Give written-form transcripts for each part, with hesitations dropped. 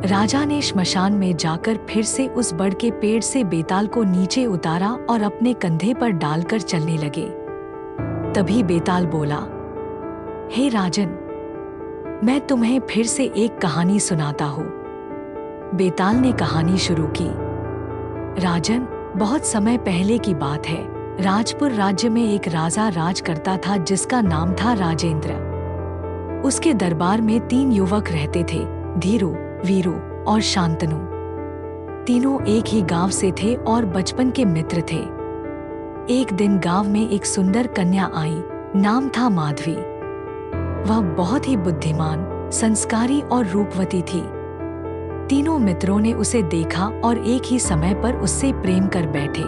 राजा ने श्मशान में जाकर फिर से उस बड़ के पेड़ से बेताल को नीचे उतारा और अपने कंधे पर डालकर चलने लगे। तभी बेताल बोला, हे राजन, मैं तुम्हें फिर से एक कहानी सुनाता हूँ। बेताल ने कहानी शुरू की। राजन, बहुत समय पहले की बात है। राजपुर राज्य में एक राजा राज करता था जिसका नाम था राजेंद्र। उसके दरबार में 3 युवक रहते थे, धीरू, वीरू और शांतनु। तीनों एक ही गांव से थे और बचपन के मित्र थे। एक दिन गांव में एक सुंदर कन्या आई, नाम था माधवी। वह बहुत ही बुद्धिमान, संस्कारी और रूपवती थी। तीनों मित्रों ने उसे देखा और एक ही समय पर उससे प्रेम कर बैठे।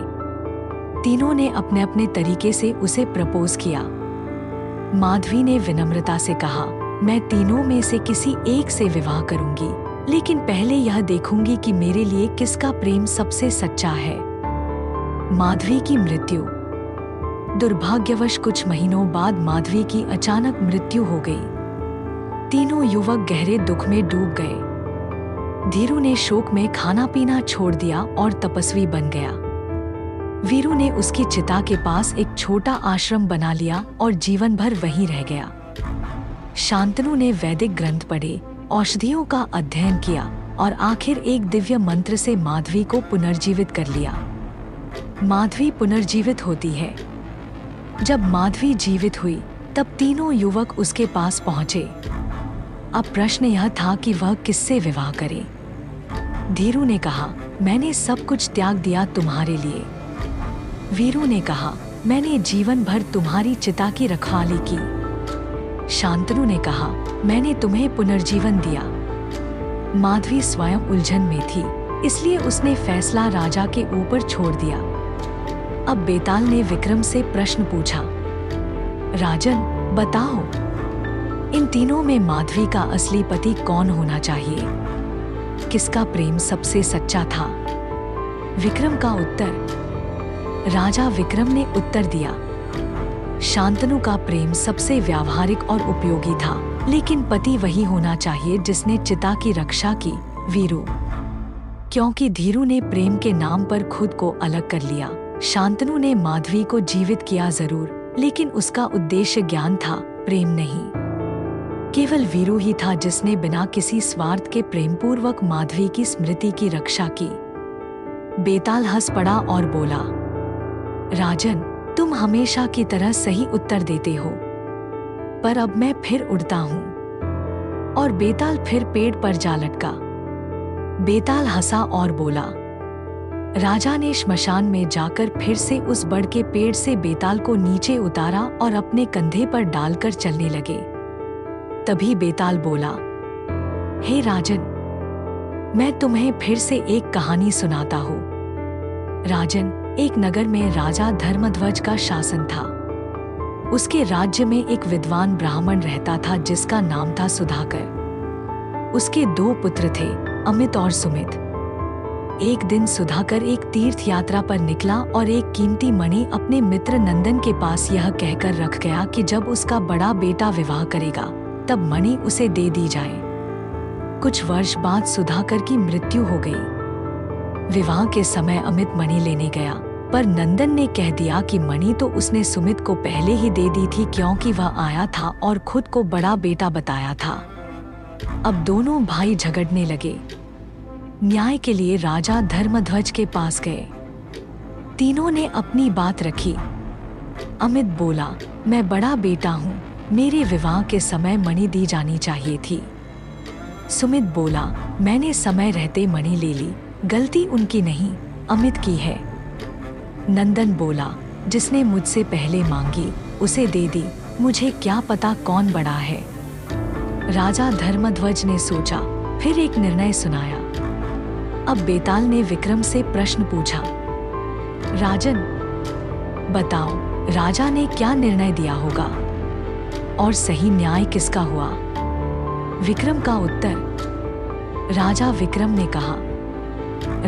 तीनों ने अपने अपने तरीके से उसे प्रपोज किया। माधवी ने विनम्रता से कहा, मैं तीनों में से किसी एक से विवाह करूंगी, लेकिन पहले यह देखूंगी कि मेरे लिए किसका प्रेम सबसे सच्चा है। माधवी की मृत्यु। दुर्भाग्यवश कुछ महीनों बाद माधवी की अचानक मृत्यु हो गई। तीनों युवक गहरे दुख में डूब गए। धीरू ने शोक में खाना पीना छोड़ दिया और तपस्वी बन गया। वीरू ने उसकी चिता के पास एक छोटा आश्रम बना लिया और जीवन भर वहीं रह गया। शांतनु ने वैदिक ग्रंथ पढ़े, औषधियों का अध्ययन किया और आखिर एक दिव्य मंत्र से माधवी को पुनर्जीवित कर लिया। माधवी पुनर्जीवित होती है। जब माधवी जीवित हुई तब तीनों युवक उसके पास पहुंचे। अब प्रश्न यह था कि वह किससे विवाह करे। धीरू ने कहा, मैंने सब कुछ त्याग दिया तुम्हारे लिए। वीरू ने कहा, मैंने जीवन भर तुम्हारी चिता की रखवाली की। शांतनु ने कहा, मैंने तुम्हें पुनर्जीवन दिया। माधवी स्वयं उलझन में थी, इसलिए उसने फैसला राजा के ऊपर छोड़ दिया। अब बेताल ने विक्रम से प्रश्न पूछा, राजन, बताओ, इन तीनों में माधवी का असली पति कौन होना चाहिए? किसका प्रेम सबसे सच्चा था? विक्रम का उत्तर। राजा विक्रम ने उत्तर दिया, शांतनु का प्रेम सबसे व्यावहारिक और उपयोगी था, लेकिन पति वही होना चाहिए जिसने चिता की रक्षा की, वीरू। क्योंकि धीरू ने प्रेम के नाम पर खुद को अलग कर लिया। शांतनु ने माधवी को जीवित किया जरूर, लेकिन उसका उद्देश्य ज्ञान था, प्रेम नहीं। केवल वीरू ही था जिसने बिना किसी स्वार्थ के प्रेमपूर्वक माधवी की स्मृति की रक्षा की। बेताल हंस पड़ा और बोला, राजन, तुम हमेशा की तरह सही उत्तर देते हो, पर अब मैं फिर उड़ता हूँ। और बेताल फिर पेड़ पर जा लटका। बेताल हंसा और बोला, राजा ने श्मशान में जाकर फिर से उस बड़ के पेड़ से बेताल को नीचे उतारा और अपने कंधे पर डालकर चलने लगे। तभी बेताल बोला, हे राजन, मैं तुम्हें फिर से एक कहानी सुनाता हूँ। राजन, एक नगर में राजा धर्मध्वज का शासन था। उसके राज्य में एक विद्वान ब्राह्मण रहता था जिसका नाम था सुधाकर। उसके 2 पुत्र थे, अमित और सुमित। एक दिन सुधाकर एक तीर्थ यात्रा पर निकला और एक कीमती मणि अपने मित्र नंदन के पास यह कहकर रख गया कि जब उसका बड़ा बेटा विवाह करेगा तब मणि उसे दे दी जाए। कुछ वर्ष बाद सुधाकर की मृत्यु हो गई। विवाह के समय अमित मणि लेने गया, पर नंदन ने कह दिया कि मणि तो उसने सुमित को पहले ही दे दी थी क्योंकि वह आया था और खुद को बड़ा बेटा बताया था। अब दोनों भाई झगड़ने लगे। न्याय के लिए राजा धर्मध्वज के पास गए। तीनों ने अपनी बात रखी। अमित बोला, मैं बड़ा बेटा हूँ, मेरे विवाह के समय मणि दी जानी चाहिए थी। सुमित बोला, मैंने समय रहते मणि ले ली, गलती उनकी नहीं, अमित की है। नंदन बोला, जिसने मुझसे पहले मांगी उसे दे दी, मुझे क्या पता कौन बड़ा है। राजा धर्मध्वज ने सोचा, फिर एक निर्णय सुनाया। अब बेताल ने विक्रम से प्रश्न पूछा, राजन, बताओ, राजा ने क्या निर्णय दिया होगा और सही न्याय किसका हुआ? विक्रम का उत्तर। राजा विक्रम ने कहा,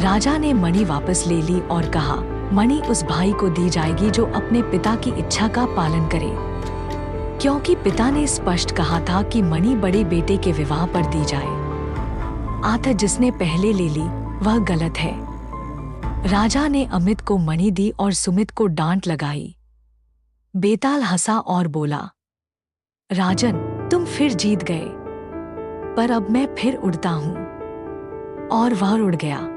राजा ने मणि वापस ले ली और कहा, मणि उस भाई को दी जाएगी जो अपने पिता की इच्छा का पालन करे, क्योंकि पिता ने स्पष्ट कहा था कि मणि बड़े बेटे के विवाह पर दी जाए। आठ जिसने पहले ले ली वह गलत है। राजा ने अमित को मणि दी और सुमित को डांट लगाई। बेताल हंसा और बोला, राजन, तुम फिर जीत गए, पर अब मैं फिर उड़ता हूं। और वह उड़ गया।